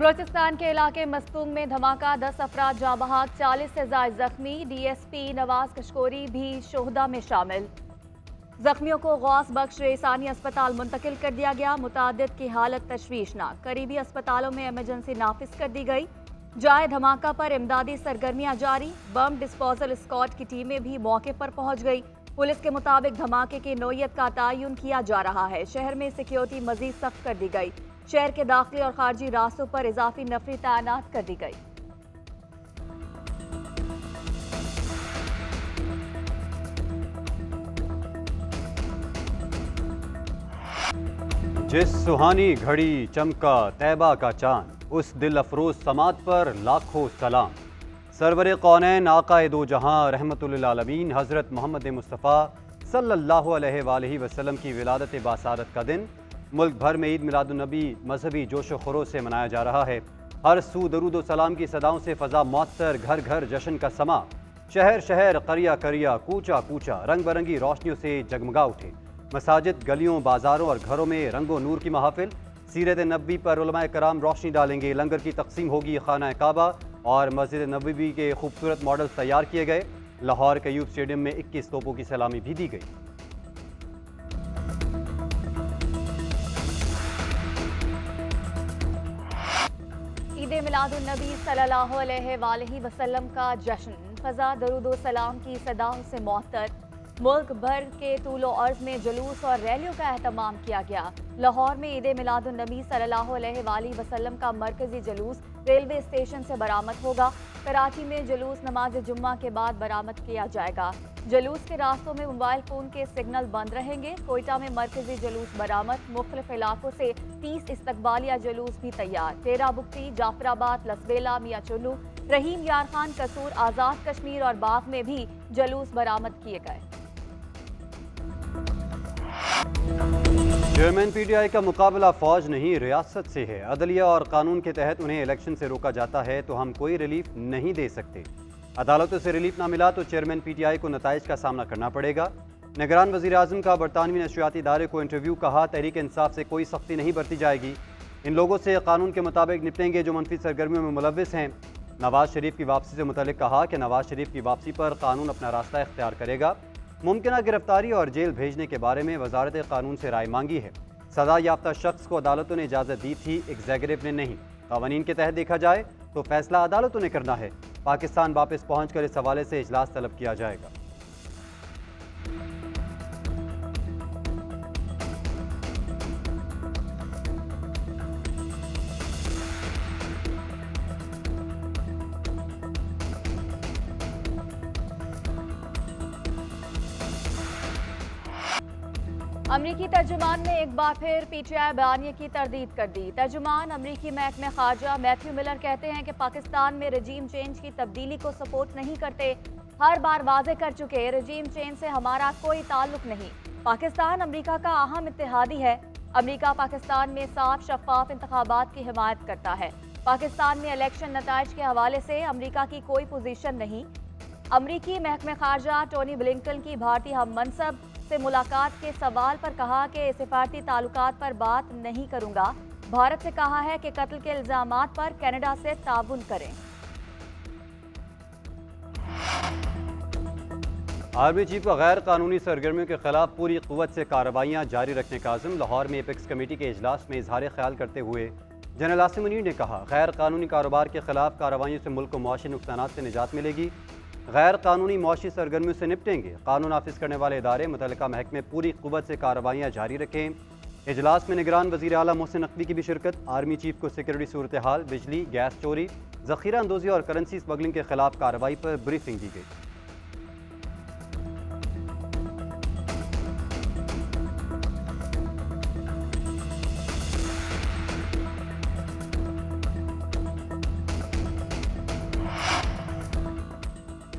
बलोचिस्तान के इलाके मस्तूंग में धमाका, 10 अफराद जाँ बहक, 40 से ज़ायद जख्मी। DSP नवाज कशकोरी भी शोहदा में शामिल। जख्मियों को गौस बख्श रेसानी अस्पताल मुंतकिल कर दिया गया। मुतादिद की हालत तशवीशनाक, करीबी अस्पतालों में इमरजेंसी नाफिज कर दी गई। जाए धमाका पर इमदादी सरगर्मियां जारी, बम डिस्पोजल स्क्वाड की टीमें भी मौके पर पहुंच गई। पुलिस के मुताबिक धमाके की नौयत का तयन किया जा रहा है। शहर में सिक्योरिटी मजीद सख्त कर दी गई। शहर के दाखिली और खारजी रास्तों पर इजाफी नफरी तैनात कर दी गई। जिस सुहानी घड़ी चमका तैबा का चांद, उस दिल अफरोज समात पर लाखों सलाम। सरवर कौनैन आक़ाए दो जहां रहमतुल आलमीन हज़रत मोहम्मद मुस्तफ़ा सल्लल्लाहु अलैहि वसल्लम की विलादत बासादत का दिन मुल्क भर में ईद मिलादुन्नबी मजहबी जोशो खरोश से मनाया जा रहा है। हर सू दरूद व सलाम की सदाओं से फ़ज़ा मुअत्तर, घर घर जश्न का समा। शहर शहर, करिया करिया, कूचा कूचा रंग बिरंगी रोशनियों से जगमगा उठे। मसाजिद, गलियों, बाजारों और घरों में रंगो नूर की महफिल। सीरत नबी पर उलमाए कराम रोशनी डालेंगे। लंगर की तकसीम होगी। खाना काबा और मस्जिद नबवी के खूबसूरत मॉडल तैयार किए गए। लाहौर के यूब स्टेडियम में 21 तोपों की सलामी भी दी गई। ईद मिलादुन्नबी सल्लल्लाहु अलैहि वसल्लम का जश्न, फ़ज़ा दरूद सलाम की सदाओं से मुअत्तर। मुल्क भर के तूलो अर्ज में जुलूस और रैलियों का एहतमाम किया गया। लाहौर में ईद मिलादुन्नबी सल्लल्लाहु अलैहि वसल्लम का मरकजी जुलूस रेलवे स्टेशन से बरामद होगा। कराची में जुलूस नमाज जुम्मा के बाद बरामद किया जाएगा। जुलूस के रास्तों में मोबाइल फोन के सिग्नल बंद रहेंगे। कोयटा में मरकजी जुलूस बरामद। मुख्तलिफ इलाकों से 30 इस्तकबालिया जुलूस भी तैयार। तेरा बुक्ती, जाफराबाद, लसबेला, मियाँ चुल्लू, रहीम यार खान, कसूर, आज़ाद कश्मीर और बाग में भी जुलूस बरामद किए गए। चेयरमैन PTI का मुकाबला फौज नहीं रियासत से है। अदलिया और कानून के तहत उन्हें इलेक्शन से रोका जाता है तो हम कोई रिलीफ नहीं दे सकते। अदालतों से रिलीफ ना मिला तो चेयरमैन PTI को नताइज का सामना करना पड़ेगा। निगरान वज़ीर आज़म का बरतानवी नशरियाती इदारे को इंटरव्यू, कहा तहरीक इंसाफ से कोई सख्ती नहीं बरती जाएगी। इन लोगों से कानून के मुताबिक निपटेंगे जो मनफी सरगर्मियों में मुलविस हैं। नवाज शरीफ की वापसी से मुतल्लिक कहा कि नवाज शरीफ की वापसी पर कानून अपना रास्ता इख्तियार करेगा। मुमकिन गिरफ्तारी और जेल भेजने के बारे में वजारत कानून से राय मांगी है। सजा याफ्ता शख्स को अदालतों ने इजाज़त दी थी, एग्जीक्यूटिव ने नहीं। कानून के तहत देखा जाए तो फैसला अदालतों ने करना है। पाकिस्तान वापस पहुंचकर इस हवाले से इजलास तलब किया जाएगा। अमरीकी तर्जुमान ने एक बार फिर PTI बयानिए की तरदीद कर दी। तर्जुमान अमरीकी महकमे खारजा मैथ्यू मिलर कहते हैं कि पाकिस्तान में रजीम चेंज की तब्दीली को सपोर्ट नहीं करते। हर बार वाजे कर चुके, रजीम चेंज से हमारा कोई ताल्लुक नहीं। पाकिस्तान अमरीका का अहम इत्तेहादी है। अमरीका पाकिस्तान में साफ शफाफ इंतखाबात की हिमायत करता है। पाकिस्तान में इलेक्शन नताइज के हवाले से अमरीका की कोई पोजीशन नहीं। अमरीकी महकमे खारजा टोनी ब्लिंकन की भारतीय हम मनसब से मुलाकात के सवाल पर कहा कि सिफारती ताल्लुकात पर बात नहीं करूंगा। भारत से कहा है कि कत्ल के इल्जामात पर कनाडा से ताउन करें। आर्मी चीफ का गैर कानूनी सरगर्मियों के खिलाफ पूरी कुव्वत से कार्रवाइयाँ जारी रखने का आज़म। लाहौर में एपेक्स कमेटी के इजलास में इजहार ख्याल करते हुए जनरल आसिम मुनीर ने कहा, गैर कानूनी कारोबार के खिलाफ कार्रवाइयों से मुल्क को मुआशी नुकसानात से निजात मिलेगी। गैर कानूनी मुआशी सरगर्मियों से निपटेंगे। कानून नाफिज करने वाले इदारे मुतल्लिका महकमे पूरी कुव्वत से कार्रवाइयाँ जारी रखें। इजलास में निगरान वज़ीर आला मोहसिन नकवी की भी शिरकत। आर्मी चीफ को सिक्योरिटी सूरत हाल, बिजली, गैस चोरी, ज़ख़ीरा अंदोज़ी और करेंसी स्मगलिंग के खिलाफ कार्रवाई पर ब्रीफिंग दी गई।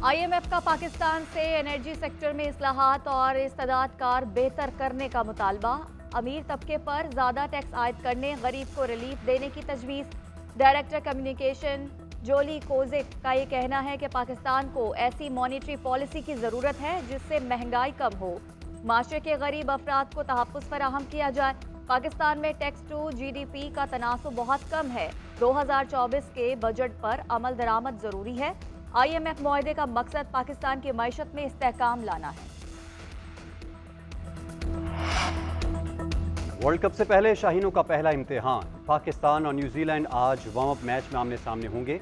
IMF का पाकिस्तान से एनर्जी सेक्टर में इस्लाहात और इस्तेदाद कार बेहतर करने का मुतालबा। अमीर तबके पर ज़्यादा टैक्स आयद करने, गरीब को रिलीफ देने की तजवीज़। डायरेक्टर कम्युनिकेशन जोली कोजिक का ये कहना है कि पाकिस्तान को ऐसी मॉनिटरी पॉलिसी की ज़रूरत है जिससे महंगाई कम हो, माशरे के गरीब अफराद को तहफ़्फ़ुज़ फराहम किया जाए। पाकिस्तान में टैक्स टू GDP का तनासुब बहुत कम है। 2024 के बजट पर अमल दरामद जरूरी है। IMF मुआहदे का मकसद पाकिस्तान की मईशत में इस्तेहकाम लाना है। वर्ल्ड कप से पहले शाहीनों का पहला इम्तिहान। पाकिस्तान और न्यूजीलैंड आज वार्म अप मैच में आमने सामने होंगे।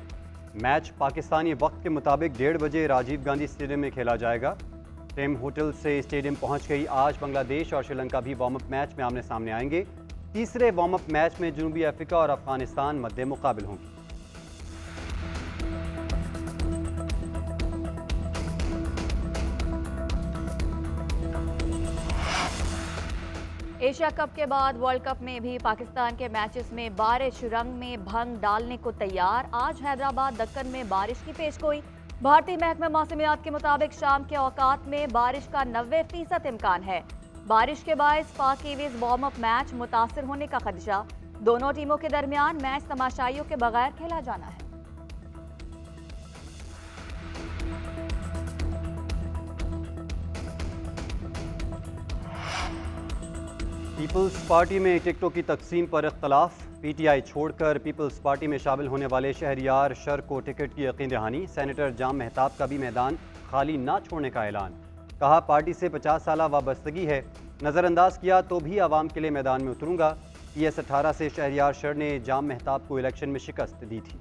मैच पाकिस्तानी वक्त के मुताबिक 1:30 बजे राजीव गांधी स्टेडियम में खेला जाएगा। टीम होटल से स्टेडियम पहुंच गई। आज बांग्लादेश और श्रीलंका भी वार्म अप मैच में आमने सामने आएंगे। तीसरे वार्म अप मैच में जनूबी अफ्रीका और अफगानिस्तान मद्दे मुकाबिल होंगे। एशिया कप के बाद वर्ल्ड कप में भी पाकिस्तान के मैचेस में बारिश रंग में भंग डालने को तैयार। आज हैदराबाद दक्कन में बारिश की पेशगोई। भारतीय महकमा मौसमियात के मुताबिक शाम के औकात में बारिश का 90% इम्कान है। बारिश के बायस पाक कीवीज वार्म अप मैच मुतासिर होने का खदशा। दोनों टीमों के दरमियान मैच तमाशाइयों के बगैर खेला जाना है। पीपल्स पार्टी में टिकटों की तकसीम पर इख्तलाफ। PTI छोड़कर पीपल्स पार्टी में शामिल होने वाले शहरियार शर को टिकट की यकीन दहानी। सेनेटर जाम मेहताब का भी मैदान खाली ना छोड़ने का ऐलान। कहा पार्टी से 50 साल वाबस्तगी है, नज़रअंदाज किया तो भी आवाम के लिए मैदान में उतरूंगा। PS 18 से शहरियार शर ने जाम मेहताब को इलेक्शन में शिकस्त दी थी।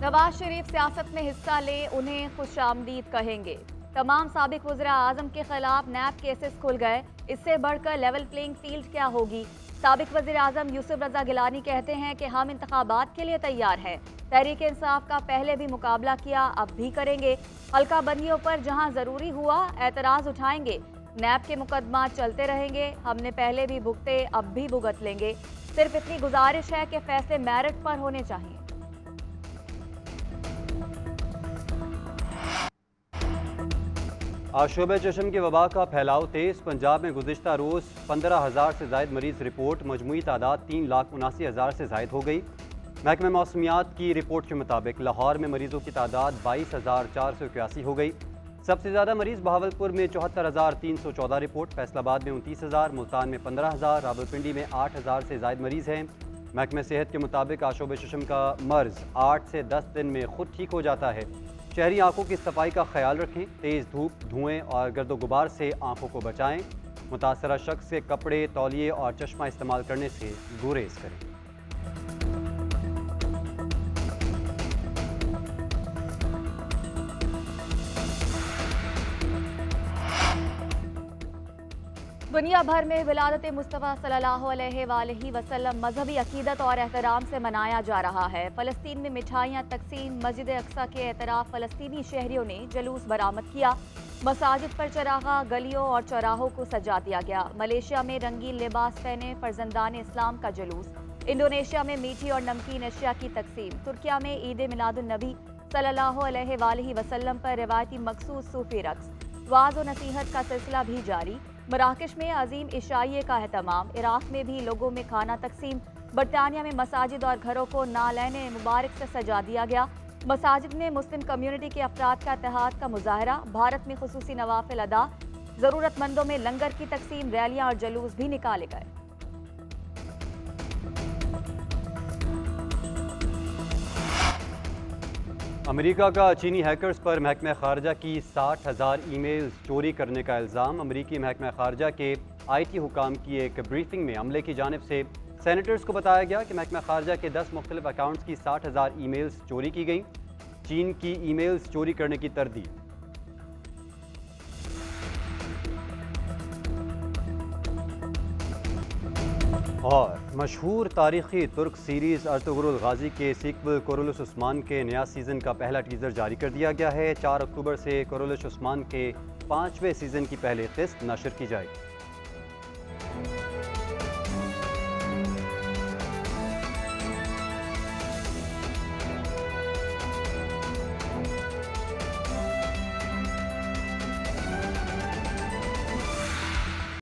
नवाज शरीफ सियासत में हिस्सा ले उन्हें खुशामदीद कहेंगे। तमाम साबिक वज़ीरा आज़म के खिलाफ नैब केसेस खुल गए। इससे बढ़कर लेवल प्लेइंग फील्ड क्या होगी। साबिक वज़ीर आज़म यूसुफ रज़ा गिलानी कहते हैं कि हम इंतखाबात के लिए तैयार हैं। तहरीक इंसाफ का पहले भी मुकाबला किया, अब भी करेंगे। हल्का बंदियों पर जहां ज़रूरी हुआ एतराज़ उठाएंगे। नैब के मुकदमा चलते रहेंगे। हमने पहले भी भुगते, अब भी भुगत लेंगे। सिर्फ इतनी गुजारिश है कि फैसले मेरिट पर होने चाहिए। आज शोबे चशम की वबा का फैलाव तेज। पंजाब में गुज़िश्ता रोज़ 15,000 से ज़ायद मरीज़ रिपोर्ट। मजमूई तादाद 3,79,000 से ज़ायद हो गई। महकमा मौसमियात की रिपोर्ट के मुताबिक लाहौर में मरीज़ों की तादाद 22,481 हो गई। सबसे ज़्यादा मरीज़ बहावलपुर में 74,314 रिपोर्ट, फैसलाबाद में 29,000, मुल्तान में 15,000, रावलपिंडी में 8,000 से ज़ायद मरीज़ हैं। महकमा सेहत के मुताबिक आशोब चशम का मर्ज़ 8 से 10 दिन में खुद ठीक हो जाता है। शहरी आंखों की सफाई का ख्याल रखें। तेज़ धूप, धुएं और गर्दो गुबार से आंखों को बचाएं। मुतासरा शख्स से कपड़े, तौलिए और चश्मा इस्तेमाल करने से गुरेज करें। दुनिया भर में विलादत मुस्तफ़ा सल्लल्लाहु अलैहि वसल्लम मजहबी अकीदत और एहतराम से मनाया जा रहा है। फ़लस्तीन में मिठाइयाँ तकसीम। मस्जिद अक्सा के एतराफ़ फ़लस्तीनी शहरियों ने जुलूस बरामद किया। मसाजिद पर चरागा, गलियों और चौराहों को सजा दिया गया। मलेशिया में रंगीन लिबास पहने फर्जंदान इस्लाम का जुलूस। इंडोनेशिया में मीठी और नमकीन अशिया की तकसीम। तुर्किया में ईद मिलादुन नबी सल्लल्लाहु अलैहि वसल्लम पर रिवायती मखसूस सूफी रक्स। वाज़ व नसीहत का सिलसिला भी जारी। मराकश में अजीम इशाइये का एहतमाम। इराक में भी लोगों में खाना तकसीम। बरतानिया में मसाजिद और घरों को नालैने मुबारक से सजा दिया गया। मसाजिद में मुस्लिम कम्युनिटी के अफराद का इत्तेहाद का मुजाहरा। भारत में खुसूसी नवाफिल अदा। ज़रूरतमंदों में लंगर की तकसीम। रैलियां और जुलूस भी निकाले गए। अमेरिका का चीनी हैकर्स पर महकमा खारजा की 60,000 ईमेल्स चोरी करने का इल्ज़ाम। अमेरिकी महकमा खारजा के IT हुकाम की एक ब्रीफिंग में अमले की जानिब से सेनेटर्स को बताया गया कि महकमा खारजा के 10 मुख्तलिफ अकाउंट्स की 60,000 ईमेल्स चोरी की गई। चीन की ईमेल्स चोरी करने की तरदीद। और मशहूर तारीखी तुर्क सीरीज़ अर्तुगरुल गाजी के सीक्वल कोरोलस उस्मान के नया सीज़न का पहला टीज़र जारी कर दिया गया है। 4 अक्टूबर से कोरोलस उस्मान के 5वें सीज़न की पहली किस्त नशर की जाएगी।